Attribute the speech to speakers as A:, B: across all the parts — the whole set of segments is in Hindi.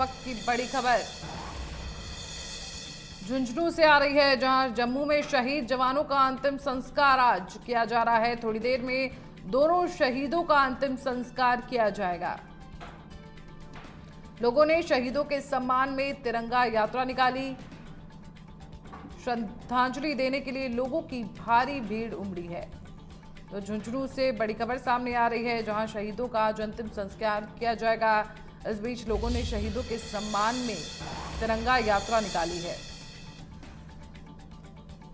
A: वक्त की बड़ी खबर झुंझुनू से आ रही है, जहां जम्मू में शहीद जवानों का अंतिम संस्कार आज किया जा रहा है। थोड़ी देर में दोनों शहीदों का अंतिम संस्कार किया जाएगा। लोगों ने शहीदों के सम्मान में तिरंगा यात्रा निकाली। श्रद्धांजलि देने के लिए लोगों की भारी भीड़ उमड़ी है। तो झुंझुनू से बड़ी खबर सामने आ रही है, जहां शहीदों का आज अंतिम संस्कार किया जाएगा। इस बीच लोगों ने शहीदों के सम्मान में तिरंगा यात्रा निकाली है।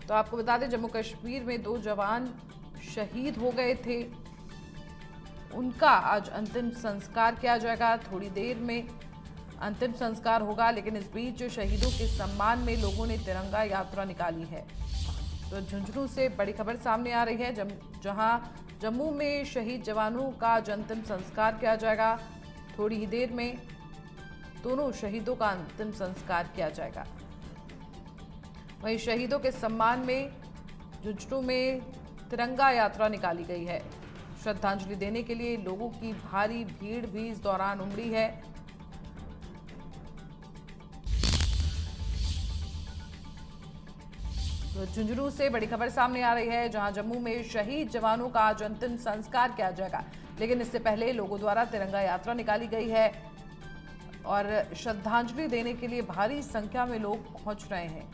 A: तो आपको बता दें, जम्मू कश्मीर में 2 जवान शहीद हो गए थे, उनका आज अंतिम संस्कार किया जाएगा। थोड़ी देर में अंतिम संस्कार होगा, लेकिन इस बीच शहीदों के सम्मान में लोगों ने तिरंगा यात्रा निकाली है। तो झुंझुनू से बड़ी खबर सामने आ रही है, जहां जम्मू में शहीद जवानों का आज अंतिम संस्कार किया जाएगा। थोड़ी ही देर में दोनों शहीदों का अंतिम संस्कार किया जाएगा। वहीं शहीदों के सम्मान में झुंझुनू में तिरंगा यात्रा निकाली गई है। श्रद्धांजलि देने के लिए लोगों की भारी भीड़ भी इस दौरान उमड़ी है। तो झुंझुनू से बड़ी खबर सामने आ रही है, जहां जम्मू में शहीद जवानों का आज अंतिम संस्कार किया जाएगा, लेकिन इससे पहले लोगों द्वारा तिरंगा यात्रा निकाली गई है और श्रद्धांजलि देने के लिए भारी संख्या में लोग पहुंच रहे हैं।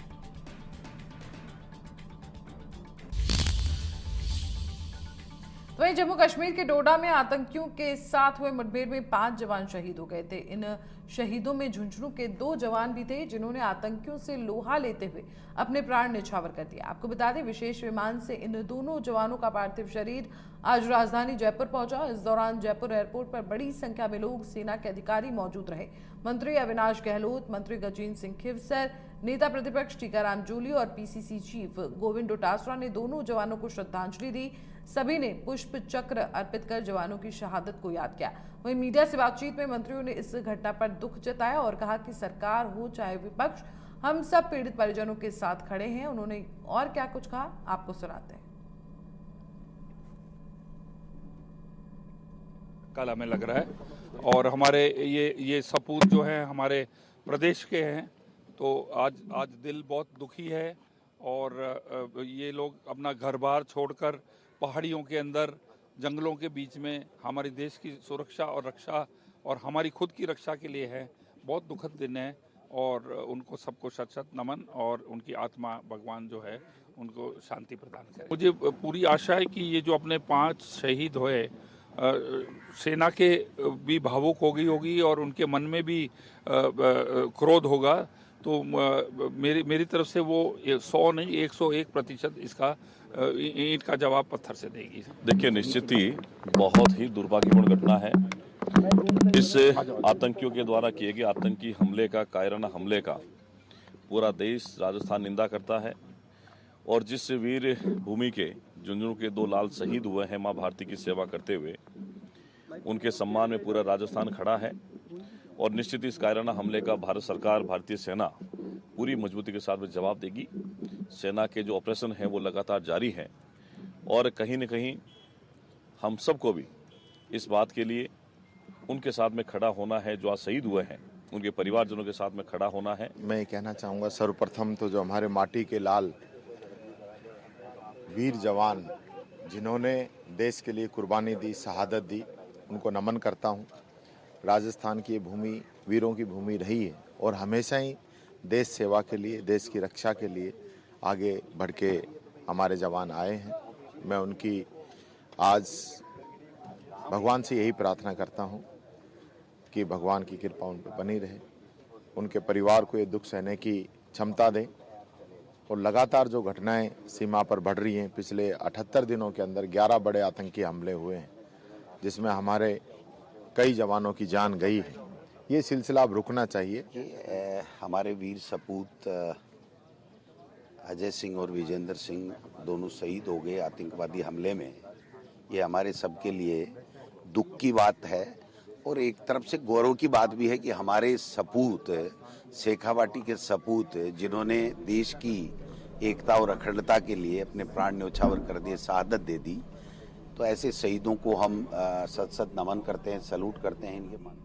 A: तो वहीं जम्मू कश्मीर के डोडा में आतंकियों के साथ हुए मुठभेड़ में 5 जवान शहीद हो गए थे। इन शहीदों में झुंझुनू के 2 जवान भी थे, जिन्होंने आतंकियों से लोहा लेते हुए अपने प्राण न्यौछावर कर दिया। आपको बता दें, विशेष विमान से इन दोनों जवानों का पार्थिव शरीर आज राजधानी जयपुर पहुंचा। इस दौरान जयपुर एयरपोर्ट पर बड़ी संख्या में लोग, सेना के अधिकारी मौजूद रहे। मंत्री अविनाश गहलोत, मंत्री गजेंद्र सिंह खिवसर, नेता प्रतिपक्ष टीकाराम जूली और पीसीसी चीफ गोविंद डोटासरा ने दोनों जवानों को श्रद्धांजलि दी। सभी ने पुष्प चक्र अर्पित कर जवानों की शहादत को याद किया। वहीं मीडिया से बातचीत में मंत्रियों ने इस घटना पर दुख जताया और कहा कि सरकार हो चाहे विपक्ष, हम सब पीड़ित परिजनों के साथ खड़े हैं। उन्होंने और क्या कुछ कहा, आपको सुनाते हैं।
B: कल हमें लग रहा है और हमारे ये सपूत जो हैं हमारे प्रदेश के हैं, तो आज दिल बहुत दुखी है। और ये लोग अपना घर बार छोड़कर पहाड़ियों के अंदर, जंगलों के बीच में हमारे देश की सुरक्षा और रक्षा और हमारी खुद की रक्षा के लिए है। बहुत दुखद दिन है और उनको सबको शत शत नमन, और उनकी आत्मा भगवान जो है उनको शांति प्रदान करे। मुझे पूरी आशा है कि ये जो अपने 5 शहीद हुए, सेना के भी भावुक हो गई होगी और उनके मन में भी क्रोध होगा। तो मेरी तरफ से वो 100 नहीं 101% इसका ईंट का जवाब पत्थर से देगी।
C: देखिए, निश्चित ही बहुत ही दुर्भाग्यपूर्ण घटना है। इस आतंकियों के द्वारा किए गए आतंकी हमले का, कायराना हमले का पूरा देश, राजस्थान निंदा करता है। और जिस वीर भूमि के झुंझुनू के 2 लाल शहीद हुए हैं मां भारती की सेवा करते हुए, उनके सम्मान में पूरा राजस्थान खड़ा है। और निश्चित इस कायराना हमले का भारत सरकार, भारतीय सेना पूरी मजबूती के साथ में जवाब देगी। सेना के जो ऑपरेशन हैं वो लगातार जारी हैं और कहीं न कहीं हम सबको भी इस बात के लिए उनके साथ में खड़ा होना है। जो आज शहीद हुए हैं उनके परिवारजनों के साथ में खड़ा होना है।
D: मैं ये कहना चाहूँगा, सर्वप्रथम तो जो हमारे माटी के लाल वीर जवान जिन्होंने देश के लिए कुर्बानी दी, शहादत दी, उनको नमन करता हूँ। राजस्थान की भूमि वीरों की भूमि रही है और हमेशा ही देश सेवा के लिए, देश की रक्षा के लिए आगे बढ़ के हमारे जवान आए हैं। मैं उनकी आज भगवान से यही प्रार्थना करता हूँ कि भगवान की कृपा उन पर बनी रहे, उनके परिवार को ये दुख सहने की क्षमता दें। और लगातार जो घटनाएं सीमा पर बढ़ रही हैं, पिछले 78 दिनों के अंदर 11 बड़े आतंकी हमले हुए हैं, जिसमें हमारे कई जवानों की जान गई है। ये सिलसिला अब रुकना चाहिए।
E: हमारे वीर सपूत अजय सिंह और विजेंद्र सिंह दोनों शहीद हो गए आतंकवादी हमले में। ये हमारे सबके लिए दुख की बात है और एक तरफ से गौरव की बात भी है कि हमारे सपूत, शेखावाटी के सपूत, जिन्होंने देश की एकता और अखंडता के लिए अपने प्राण न्यौछावर कर दिए, शहादत दे दी, तो ऐसे शहीदों को हम सत सत नमन करते हैं, सैल्यूट करते हैं इनके मान।